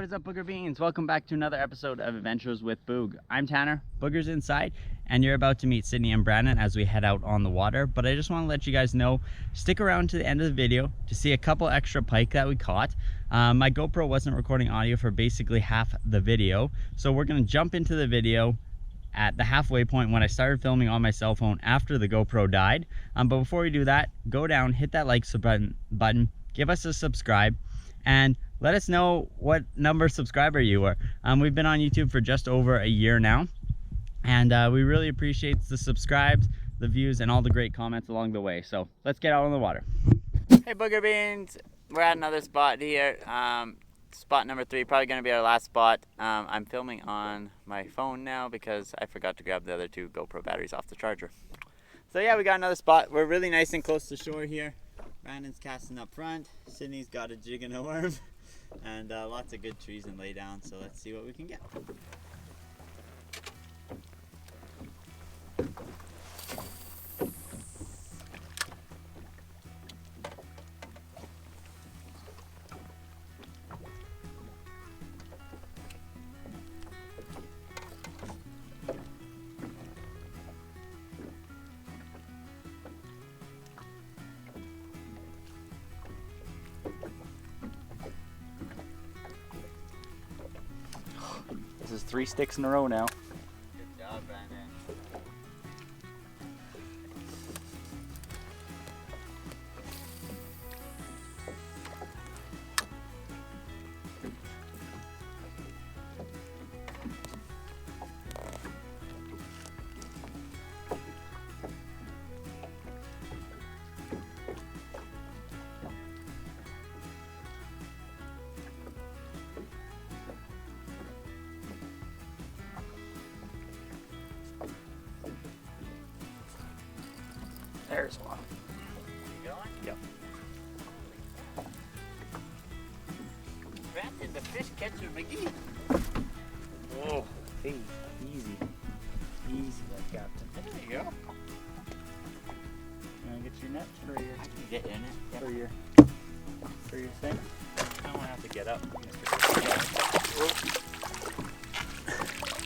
What is up, Booger Beans? Welcome back to another episode of Adventures with Boog. I'm Tanner, Booger's inside, and you're about to meet Sydney and Brandon as we head out on the water. But I just want to let you guys know, stick around to the end of the video to see a couple extra pike that we caught. My GoPro wasn't recording audio for basically half the video, so we're going to jump into the video at the halfway point when I started filming on my cell phone after the GoPro died. But before we do that, go down, hit that like button, give us a subscribe, and let us know what number subscriber you are. We've been on YouTube for just over a year now, and we really appreciate the subscribes, the views, and all the great comments along the way. So let's get out on the water. Hey Booger Beans, we're at another spot here. Spot number 3, probably gonna be our last spot. I'm filming on my phone now because I forgot to grab the other 2 GoPro batteries off the charger. So yeah, we got another spot. We're really nice and close to shore here. Brandon's casting up front, Sydney's got a jig and a worm, and lots of good trees and lay down, so let's see what we can get. This is 3 sticks in a row now. Good job, Brandon. There's one. You going? Yep. Brandon, the fish catcher McGee. Whoa. Hey, easy. Easy, like Captain. There you go. You want to get your net for your... I can get in it. Yep. For your thing? I don't want to have to get up.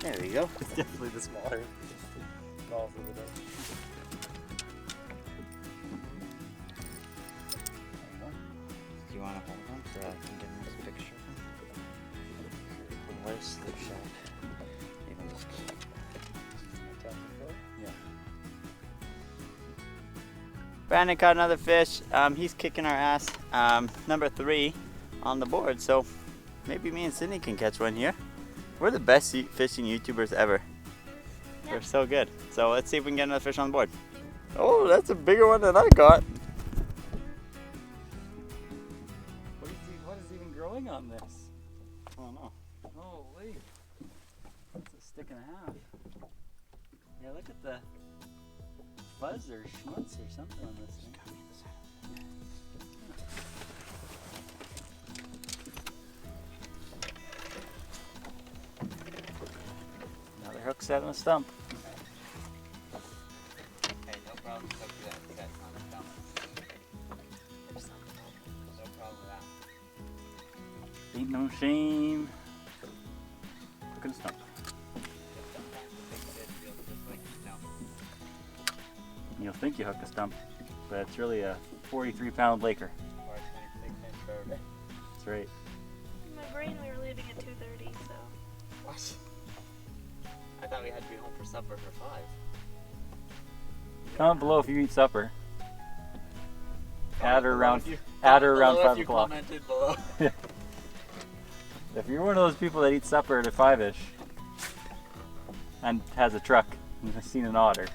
There we go. It's definitely the smaller. Balls of the day. Do you want to hold them so I can get a nice picture of them? Where's the shot? Maybe I'll just keep yeah. Brandon caught another fish. He's kicking our ass. Number 3 on the board, so maybe me and Sydney can catch one here. We're the best fishing YouTubers ever. Yep. We're so good. So let's see if we can get another fish on the board. Oh, that's a bigger one than I got. What is even growing on this? I don't know. Holy. That's a stick and a half. Yeah, look at the fuzz or schmutz or something on this thing. Another hook set on a stump. Hey, no problem. Hook that set on a stump. No problem with that. Ain't no shame. Look at the stump. You'll think you hooked a stump, but it's really a 43-pound Laker. Or a 26-inch bourbon. That's right. In my brain, we were leaving at 2:30, so. What? I thought we had to be home for supper for 5. Comment below if you eat supper. At or around 5 o'clock. Below. If you're one of those people that eat supper at 5-ish and has a truck and has seen an otter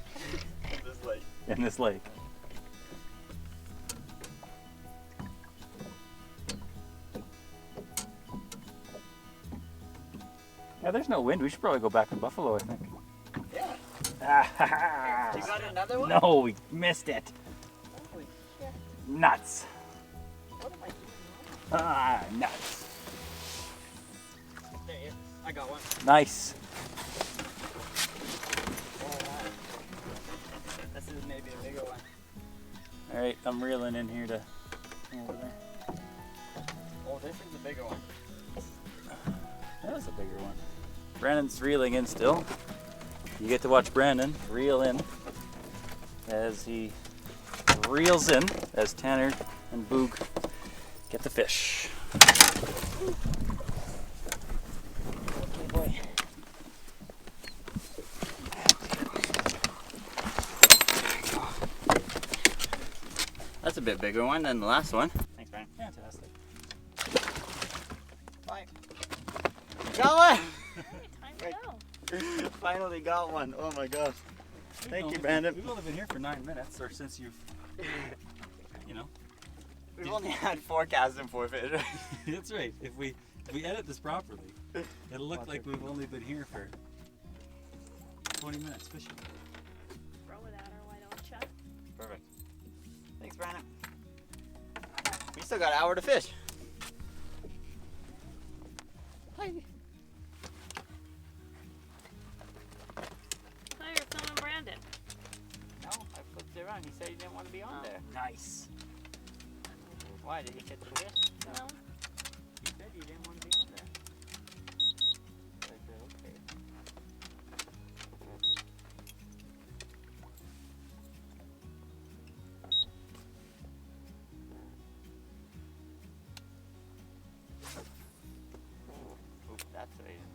in this lake. Yeah, there's no wind. We should probably go back to Buffalo, I think. Yeah. You got another one? No, we missed it. Holy shit. Nuts. What am I doing wrong? Nuts. There you go. I got one. Nice. This is maybe a bigger one. Alright, I'm reeling in here to over there. Oh, this is the bigger one. was a bigger one. Brandon's reeling in still. You get to watch Brandon reel in as he reels in as Tanner and Boog get the fish. Okay, boy. That's a bit bigger one than the last one. Thanks, Brian. Fantastic. Bye. Got one! Time to go. Finally got one. Oh my gosh. Thank you, Brandon. We've only been here for 9 minutes, or since you've, you know. We've only had 4 casts and 4 fish. That's right. If we edit this properly, it'll look like we've only been here for 20 minutes fishing. Throw it at her, why don't ya? Perfect. Thanks, Brandon. We still got an hour to fish. Hi. Oh, you're filming Brandon. No, I flipped it around. He said he didn't want to be on there. Nice. Why? Did he catch the fish? No. He said he didn't want to be on there. I said, okay. Oops, that's the reason.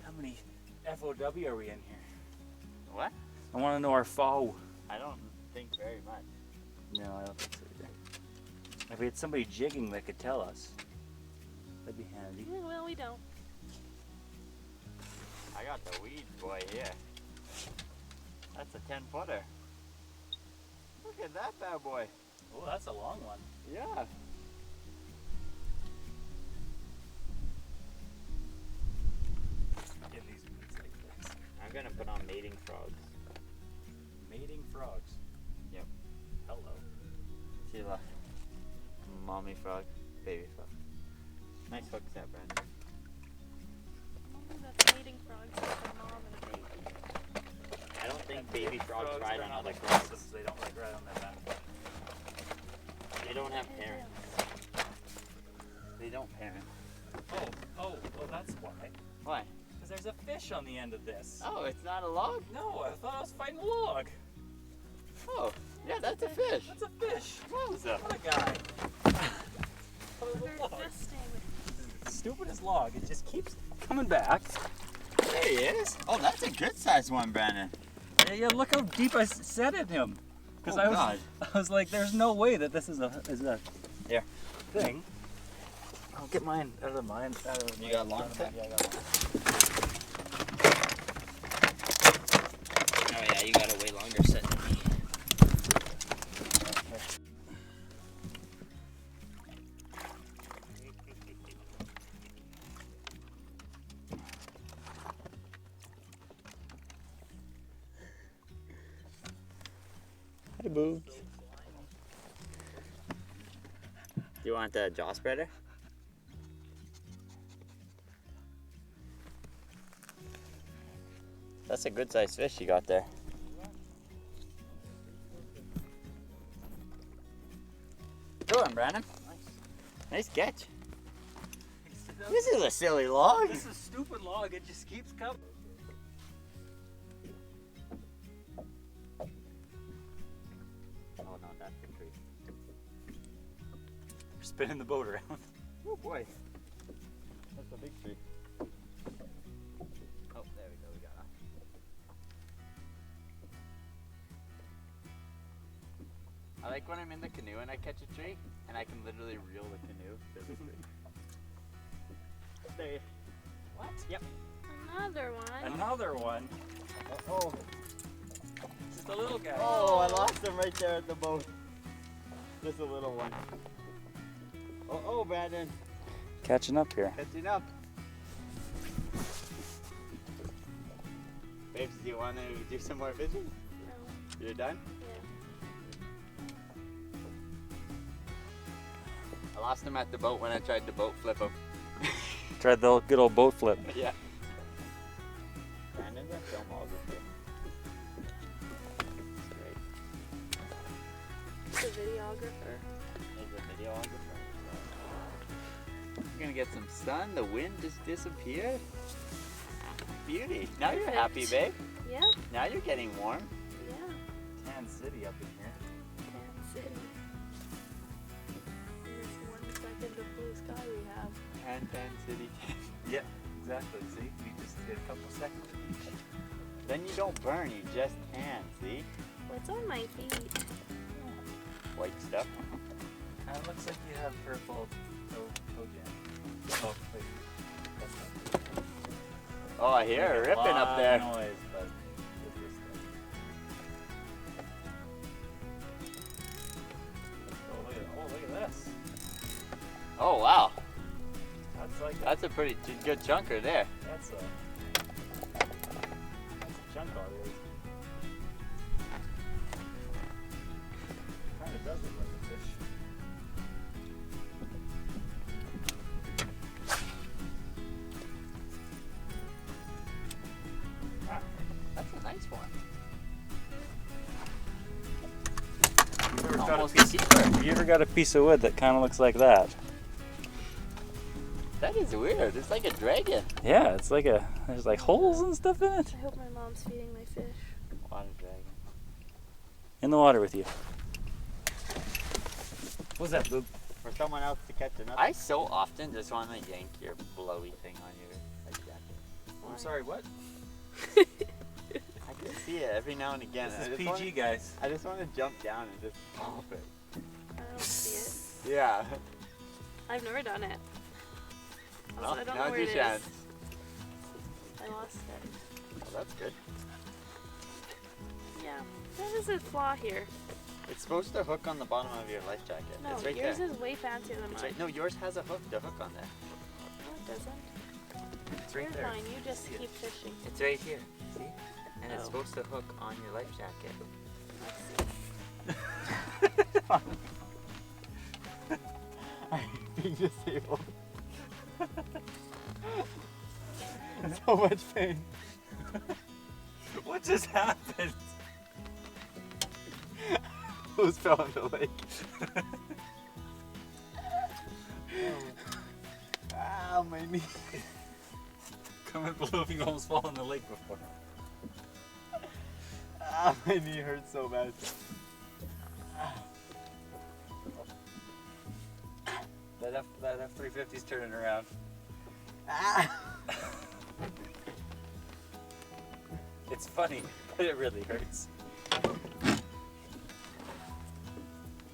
How many FOW are we in here? What? I want to know our FOW. I don't think very much. No, I don't think so either. If we had somebody jigging that could tell us, that'd be handy. Yeah, well, we don't. I got the weed boy here. That's a 10-footer. Look at that bad boy. Oh, that's a long one. Yeah. In these weeds like this. I'm gonna put on mating frogs. Mating frogs. Yep. Hello. See the mommy frog, baby frog. Nice hook set, Brandon. That's mating frogs with a mom and a baby. I don't think baby frogs ride on are not other like frogs. possums. They don't like ride on their back foot. They don't have parents. They don't parent. Oh, that's why. Why? Because there's a fish on the end of this. Oh, it's not a log? No, I thought I was fighting a log. Oh, yeah, that's a fish. That's a fish. Wowza. What a guy. They're Log. fisting. Stupidest log. It just keeps coming back. There he is. Oh, that's a good sized one, Brandon. Yeah, look how deep I set it him. Because Oh, I God. was like, there's no way that this is a Here. thing. I'll get mine out of mine. You got long tip? Yeah, I got one. Oh yeah, you got a way longer set than me. Hi, boobs. Do you want the jaw spreader? That's a good sized fish you got there. Go on, Brandon. Nice catch. This is a silly log. This is a stupid log. It just keeps coming. Oh no, that's the tree. We're spinning the boat around. Oh boy. That's a big tree. Oh, there we go, we got it. I like when I'm in the canoe and I catch a tree and I can literally reel the canoe to the tree. There. What? Yep. Another one. Another one. Oh. Just a little guy. Oh, I lost him right there at the boat. Just a little one. Oh, Brandon. Catching up here. Catching up. Babes, do you want to do some more fishing? No. You're done? Yeah. I lost him at the boat when I tried to boat flip him. Tried the good old boat flip. Yeah. Brandon's a filmographer. That's great. The videographer. He's a videographer. gonna get some sun. The wind just disappeared. Beauty. Now you're happy, babe. Yep. Now you're getting warm. Yeah. Tan City up in here. Tan City. In this 1 second of blue sky we have. Tan City. Yeah, exactly. See, we just did a couple seconds of each. Then you don't burn, you just tan, see? What's on my feet? White stuff. Kind of looks like you have purple toe jam. Oh, wait. That's not Oh, I hear it ripping up there. Noise, but it is like... Oh, look at this. Oh, wow. That's like That's a pretty good chunker there. that's a chunk out there. Kind of does look like a fish. That's a nice one. You Almost a keeper. you ever got a piece of wood that kind of looks like that? That is weird. It's like a dragon. Yeah, it's like there's like holes and stuff in it. I hope my mom's feeding my fish. Water dragon. In the water with you. What's that, Luke? For someone else to catch another. I so often just want to yank your blowy thing on your life jacket. Why? I'm sorry, what? I can see it every now and again. This is PG, guys. I just want to jump down and just pop it. I don't see it. Yeah. I've never done it. Also, Well, I don't now's know where your it chance. is. I lost it. Oh, that's good. Yeah. There is a flaw here. It's supposed to hook on the bottom of your life jacket. No, it's right yours there. is way fancier than It's mine. right, no, yours has a hook. The hook on there. No, it doesn't. It's right Where's there. mine? You just See it? keep fishing. It's right here. See? And it's Oh. supposed to hook on your life jacket. Let's see. I'm being disabled. So much pain. What just happened? Who's fell in the lake? Ow, my knee. Comment below if you almost fall in the lake before. Ah, my knee hurts so bad. That F350's turning around. Ah. It's funny, but it really hurts. I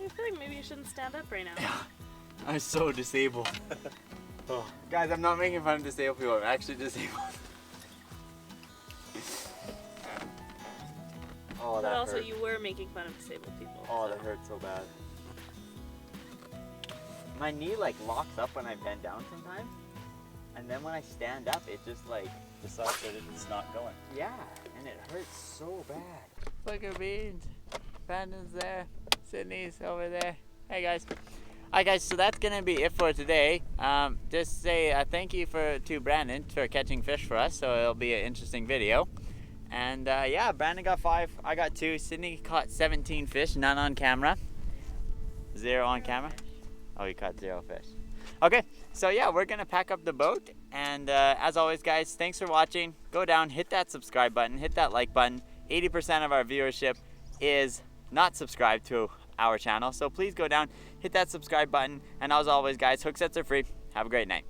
feel like maybe you shouldn't stand up right now. I'm so disabled. Oh. Guys, I'm not making fun of disabled people. I'm actually disabled. Oh, But that also, hurt. you were making fun of disabled people. Oh, so. that hurts so bad. My knee like locks up when I bend down sometimes, and then when I stand up, it just like Decides that it's not going. yeah, and it hurts so bad. Look at Beans. Brandon's there. Sydney's over there. Hey guys. Alright guys, so that's gonna be it for today. Just say thank you to Brandon for catching fish for us, so it'll be an interesting video. And yeah, Brandon got 5, I got 2. Sydney caught 17 fish, none on camera. 0 on camera. Oh, you caught 0 fish. Okay, so yeah, we're gonna pack up the boat. And as always guys, thanks for watching. Go down, hit that subscribe button, hit that like button. 80% of our viewership is not subscribed to our channel. So please go down, hit that subscribe button. And as always guys, hook sets are free. Have a great night.